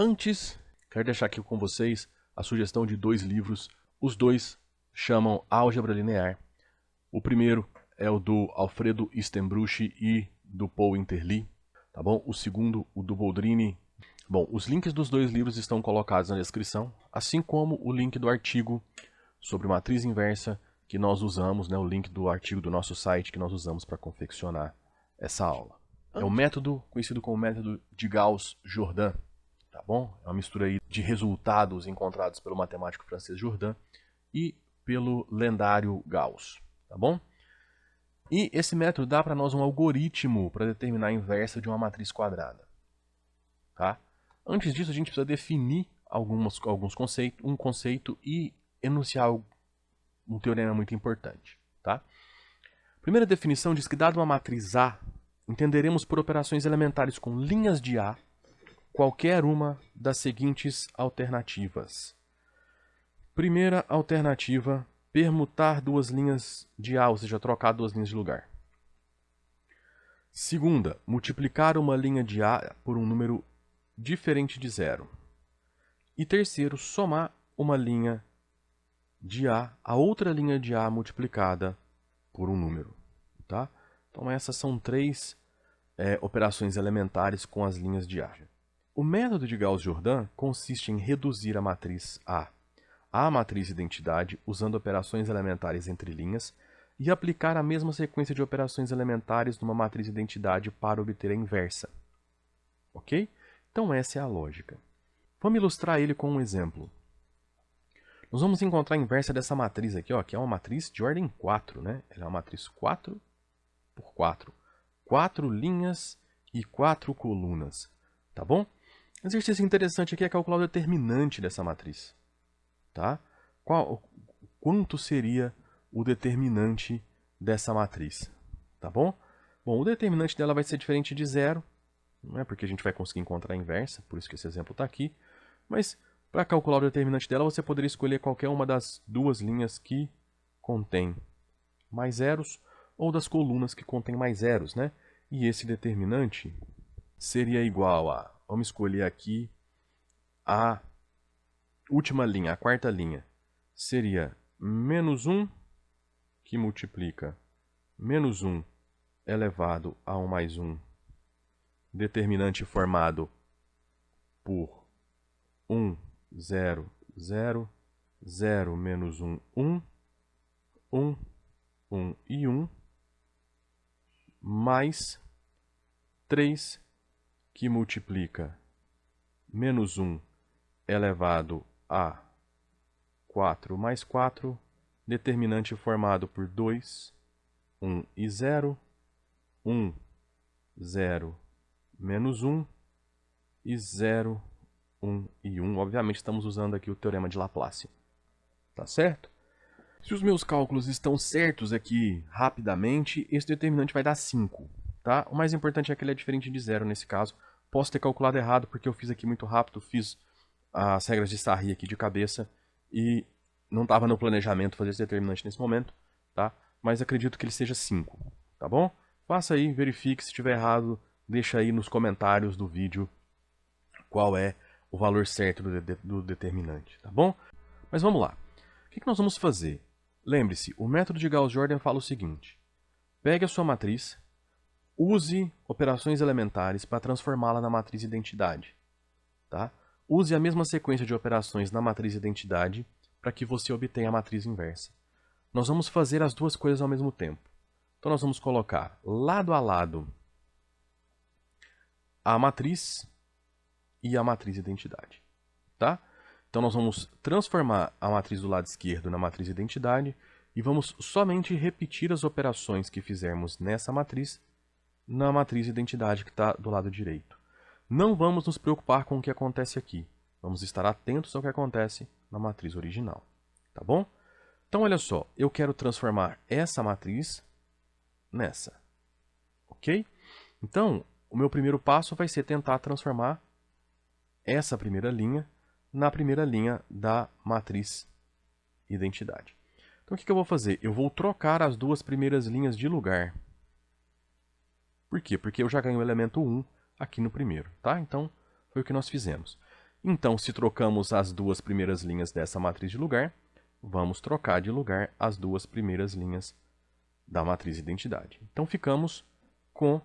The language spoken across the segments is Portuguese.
Antes, quero deixar aqui com vocês a sugestão de 2 livros. Os dois chamam Álgebra Linear. O primeiro é o do Alfredo Istenbruch e do Paul Interley, tá bom? O segundo, o do Boldrini. Bom, os links dos 2 livros estão colocados na descrição, assim como o link do artigo sobre matriz inversa que nós usamos, né, o link do artigo do nosso site que nós usamos para confeccionar essa aula. É o método conhecido como método de Gauss-Jordan, tá bom? É uma mistura aí de resultados encontrados pelo matemático francês Jordan e pelo lendário Gauss, tá bom? E esse método dá para nós um algoritmo para determinar a inversa de uma matriz quadrada, tá? Antes disso, a gente precisa definir alguns conceitos, um conceito e enunciar um teorema muito importante, tá? Primeira definição diz que, dada uma matriz A, entenderemos por operações elementares com linhas de A qualquer uma das seguintes alternativas. Primeira alternativa, permutar 2 linhas de A, ou seja, trocar 2 linhas de lugar. Segunda, multiplicar uma linha de A por um número diferente de 0. E terceiro, somar uma linha de A a outra linha de A multiplicada por um número, tá? Então essas são 3 operações elementares com as linhas de A. O método de Gauss-Jordan consiste em reduzir a matriz A à matriz identidade usando operações elementares entre linhas e aplicar a mesma sequência de operações elementares numa matriz identidade para obter a inversa. Ok? Então essa é a lógica. Vamos ilustrar ele com um exemplo. Nós vamos encontrar a inversa dessa matriz aqui, ó, que é uma matriz de ordem 4, né? Ela é uma matriz 4 por 4. 4 linhas e 4 colunas, tá bom? Um exercício interessante aqui é calcular o determinante dessa matriz, tá? Quanto seria o determinante dessa matriz, tá bom? Bom, o determinante dela vai ser diferente de 0, não é porque a gente vai conseguir encontrar a inversa, por isso que esse exemplo está aqui, mas para calcular o determinante dela, você poderia escolher qualquer uma das 2 linhas que contém mais zeros ou das colunas que contém mais zeros, né? E esse determinante seria igual a, vamos escolher aqui a última linha, a quarta linha, seria menos 1 que multiplica menos 1 elevado a 1 mais 1, determinante formado por 1, 0, 0, 0, menos 1, 1, 1, 1 e 1, mais 3, que multiplica menos 1 elevado a 4 mais 4, determinante formado por 2, 1 e 0, 1, 0, menos 1 e 0, 1 e 1. Obviamente estamos usando aqui o teorema de Laplace, tá certo? Se os meus cálculos estão certos aqui rapidamente, esse determinante vai dar 5, tá? O mais importante é que ele é diferente de 0 nesse caso. Posso ter calculado errado porque eu fiz aqui muito rápido, fiz as regras de Sarri aqui de cabeça e não estava no planejamento fazer esse determinante nesse momento, tá? Mas acredito que ele seja 5, tá bom? Faça aí, verifique, se estiver errado, deixa aí nos comentários do vídeo qual é o valor certo do determinante, tá bom? Mas vamos lá. O que nós vamos fazer? Lembre-se, o método de Gauss-Jordan fala o seguinte: pegue a sua matriz, use operações elementares para transformá-la na matriz identidade, tá? Use a mesma sequência de operações na matriz identidade para que você obtenha a matriz inversa. Nós vamos fazer as 2 coisas ao mesmo tempo. Então nós vamos colocar lado a lado a matriz e a matriz identidade, tá? Então nós vamos transformar a matriz do lado esquerdo na matriz identidade e vamos somente repetir as operações que fizermos nessa matriz na matriz identidade que está do lado direito. Não vamos nos preocupar com o que acontece aqui. Vamos estar atentos ao que acontece na matriz original, tá bom? Então olha só, eu quero transformar essa matriz nessa, ok? Então o meu primeiro passo vai ser tentar transformar essa primeira linha na primeira linha da matriz identidade. Então o que eu vou fazer? Eu vou trocar as 2 primeiras linhas de lugar. Por quê? Porque eu já ganhei o elemento 1 aqui no primeiro, tá? Então foi o que nós fizemos. Então, se trocamos as duas primeiras linhas dessa matriz de lugar, vamos trocar de lugar as duas primeiras linhas da matriz identidade. Então, ficamos com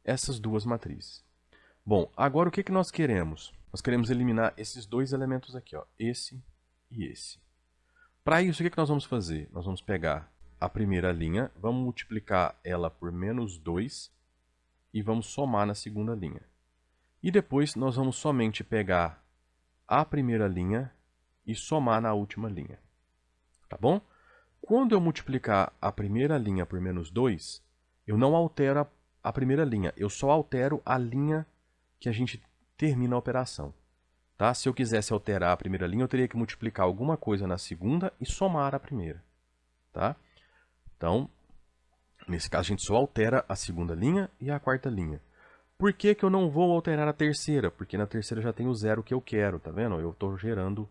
essas duas matrizes. Bom, agora o que nós queremos? Nós queremos eliminar esses dois elementos aqui, ó, esse e esse. Para isso, o que nós vamos fazer? Nós vamos pegar a primeira linha, vamos multiplicar ela por menos 2 e vamos somar na segunda linha. E depois nós vamos somente pegar a primeira linha e somar na última linha. Tá bom? Quando eu multiplicar a primeira linha por menos 2, eu não altero a primeira linha, eu só altero a linha que a gente termina a operação. Tá? Se eu quisesse alterar a primeira linha, eu teria que multiplicar alguma coisa na segunda e somar a primeira. Tá? Então, nesse caso, a gente só altera a segunda linha e a quarta linha. Por que eu não vou alterar a terceira? Porque na terceira já tem o zero que eu quero, tá vendo? Eu estou gerando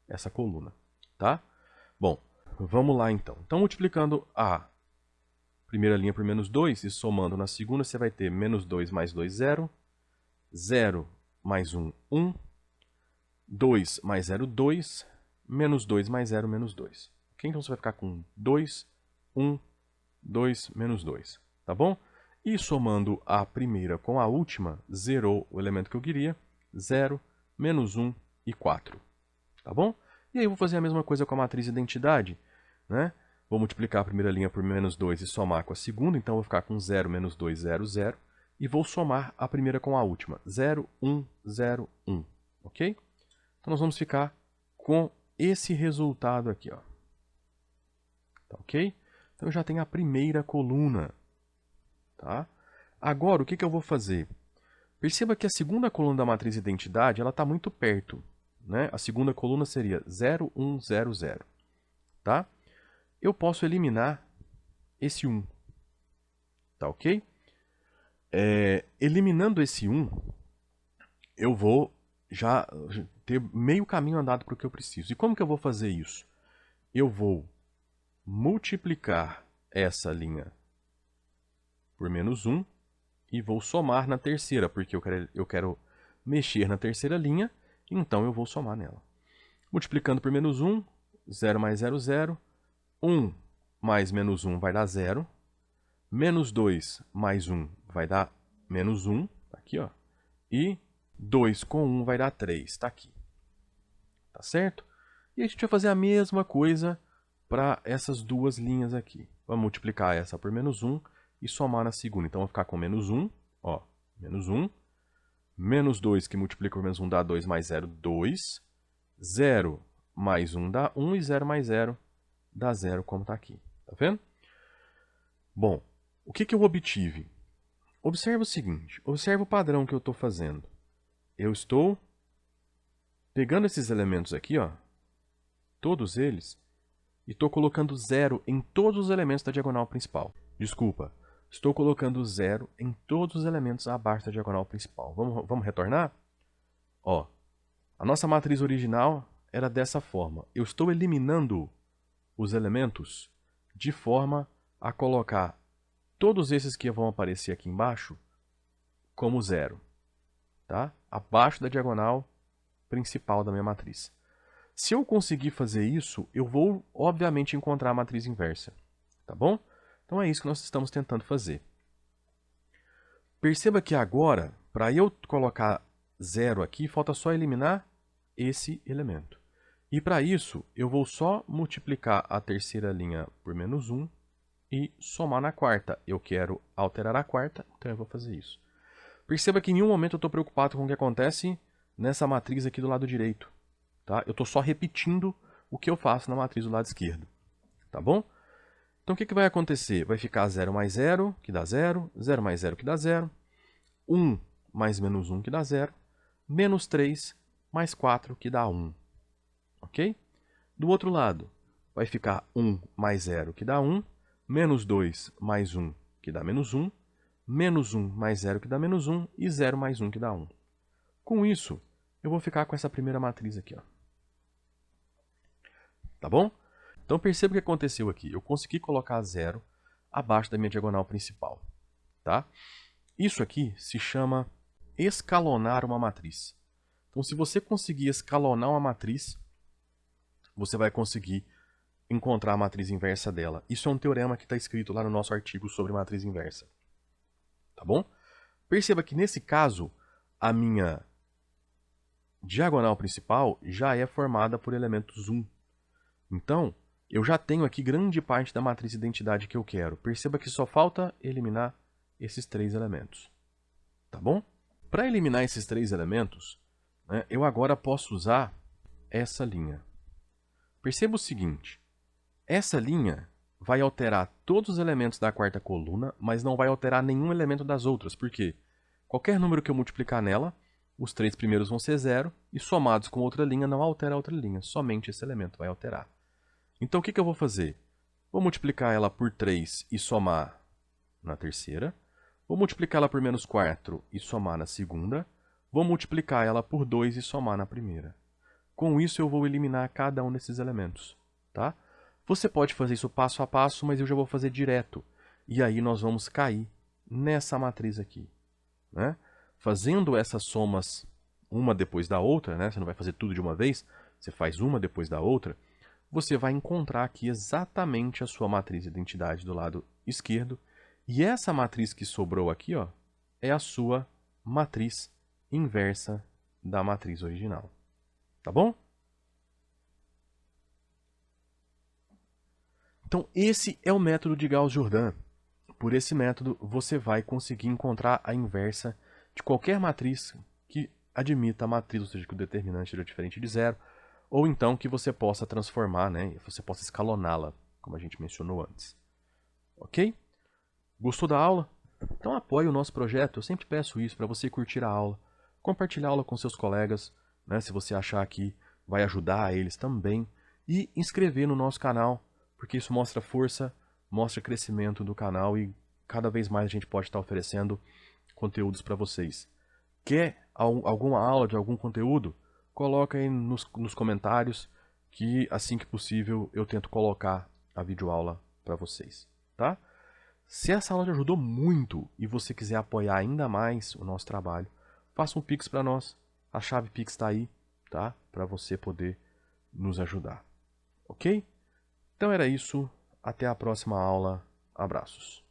essa coluna. Tá? Bom, vamos lá então. Então, multiplicando a primeira linha por menos 2 e somando na segunda, você vai ter menos 2 mais 2, 0. 0 mais 1, 1. 2 mais 0, 2. Menos 2 mais 0, menos 2. Okay? Então você vai ficar com 2, 1, 2, menos 2. Tá bom? E somando a primeira com a última, zerou o elemento que eu queria. 0, menos 1 e 4. Tá bom? E aí eu vou fazer a mesma coisa com a matriz identidade. Né? Vou multiplicar a primeira linha por menos 2 e somar com a segunda. Então eu vou ficar com 0, menos 2, 0, 0. E vou somar a primeira com a última. 0, 1, 0, 1. Ok? Então nós vamos ficar com esse resultado aqui. Ó. Tá ok? Então eu já tenho a primeira coluna. Tá? Agora, o que eu vou fazer? Perceba que a segunda coluna da matriz identidade está muito perto. Né? A segunda coluna seria 0, 1, 0, 0. Tá? Eu posso eliminar esse 1. Tá ok? Eliminando esse 1, eu vou já ter meio caminho andado para o que eu preciso. E como que eu vou fazer isso? Eu vou multiplicar essa linha por menos 1 e vou somar na terceira, porque eu quero mexer na terceira linha, então eu vou somar nela. Multiplicando por menos 1, 0 mais 0, 0. 1 mais menos 1 vai dar 0. Menos 2 mais 1 vai dar menos 1. Tá aqui, ó. E 2 com 1 vai dar 3. Está aqui. Tá certo? E a gente vai fazer a mesma coisa para essas duas linhas aqui. Vamos multiplicar essa por menos 1 e somar na segunda. Então, vai ficar com menos 1. Ó, menos 1. Menos 2 que multiplica por menos 1 dá 2 mais 0, 2. 0 mais 1 dá 1 e 0 mais 0 dá 0, como está aqui. Tá vendo? Bom, o que eu obtive? Observe o seguinte, observe o padrão que eu estou fazendo. Eu estou pegando esses elementos aqui, ó, todos eles, e estou colocando 0 em todos os elementos da diagonal principal. Desculpa, estou colocando 0 em todos os elementos abaixo da diagonal principal. Vamos retornar? Ó, a nossa matriz original era dessa forma. Eu estou eliminando os elementos de forma a colocar todos esses que vão aparecer aqui embaixo como 0. Tá? Abaixo da diagonal principal da minha matriz. Se eu conseguir fazer isso, eu vou, obviamente, encontrar a matriz inversa. Tá bom? Então é isso que nós estamos tentando fazer. Perceba que agora, para eu colocar 0 aqui, falta só eliminar esse elemento. E para isso, eu vou só multiplicar a terceira linha por menos 1 e somar na quarta. Eu quero alterar a quarta, então eu vou fazer isso. Perceba que em nenhum momento eu estou preocupado com o que acontece nessa matriz aqui do lado direito. Tá? Eu estou só repetindo o que eu faço na matriz do lado esquerdo. Tá bom? Então o que vai acontecer? Vai ficar 0 mais 0, que dá 0. 0 mais 0, que dá 0. 1 mais menos 1, que dá 0. Menos 3 mais 4, que dá 1. Ok? Do outro lado, vai ficar 1 mais 0, que dá 1. Menos 2 mais 1, que dá menos 1. Menos 1 mais 0, que dá menos 1. E 0 mais 1, que dá 1. Com isso, eu vou ficar com essa primeira matriz aqui. Ó. Tá bom? Então perceba o que aconteceu aqui. Eu consegui colocar 0 abaixo da minha diagonal principal. Tá? Isso aqui se chama escalonar uma matriz. Então, se você conseguir escalonar uma matriz, você vai conseguir encontrar a matriz inversa dela. Isso é um teorema que está escrito lá no nosso artigo sobre matriz inversa. Tá bom? Perceba que nesse caso, a minha diagonal principal já é formada por elementos 1. Então, eu já tenho aqui grande parte da matriz identidade que eu quero. Perceba que só falta eliminar esses 3 elementos. Tá bom? Para eliminar esses 3 elementos, né, eu agora posso usar essa linha. Perceba o seguinte, essa linha vai alterar todos os elementos da quarta coluna, mas não vai alterar nenhum elemento das outras. Por quê? Qualquer número que eu multiplicar nela, os 3 primeiros vão ser 0, e somados com outra linha não altera a outra linha, somente esse elemento vai alterar. Então o que eu vou fazer? Vou multiplicar ela por 3 e somar na terceira. Vou multiplicar ela por menos 4 e somar na segunda. Vou multiplicar ela por 2 e somar na primeira. Com isso eu vou eliminar cada um desses elementos. Tá? Você pode fazer isso passo a passo, mas eu já vou fazer direto. E aí nós vamos cair nessa matriz aqui. Né? Fazendo essas somas uma depois da outra, né? Você não vai fazer tudo de uma vez, você faz uma depois da outra, você vai encontrar aqui exatamente a sua matriz de identidade do lado esquerdo. E essa matriz que sobrou aqui, ó, é a sua matriz inversa da matriz original. Tá bom? Então, esse é o método de Gauss-Jordan. Por esse método, você vai conseguir encontrar a inversa de qualquer matriz que admita a matriz, ou seja, que o determinante seja diferente de zero, ou então que você possa transformar, né, você possa escaloná-la, como a gente mencionou antes. Ok? Gostou da aula? Então apoie o nosso projeto, eu sempre peço isso para você curtir a aula, compartilhar a aula com seus colegas, né, se você achar que vai ajudar eles também, e inscrever no nosso canal, porque isso mostra força, mostra crescimento do canal e cada vez mais a gente pode estar oferecendo conteúdos para vocês. Quer alguma aula de algum conteúdo? Coloca aí nos comentários que assim que possível eu tento colocar a videoaula para vocês, tá? Se essa aula te ajudou muito e você quiser apoiar ainda mais o nosso trabalho, faça um Pix para nós. A chave Pix está aí, tá? Para você poder nos ajudar. Ok? Então era isso. Até a próxima aula. Abraços.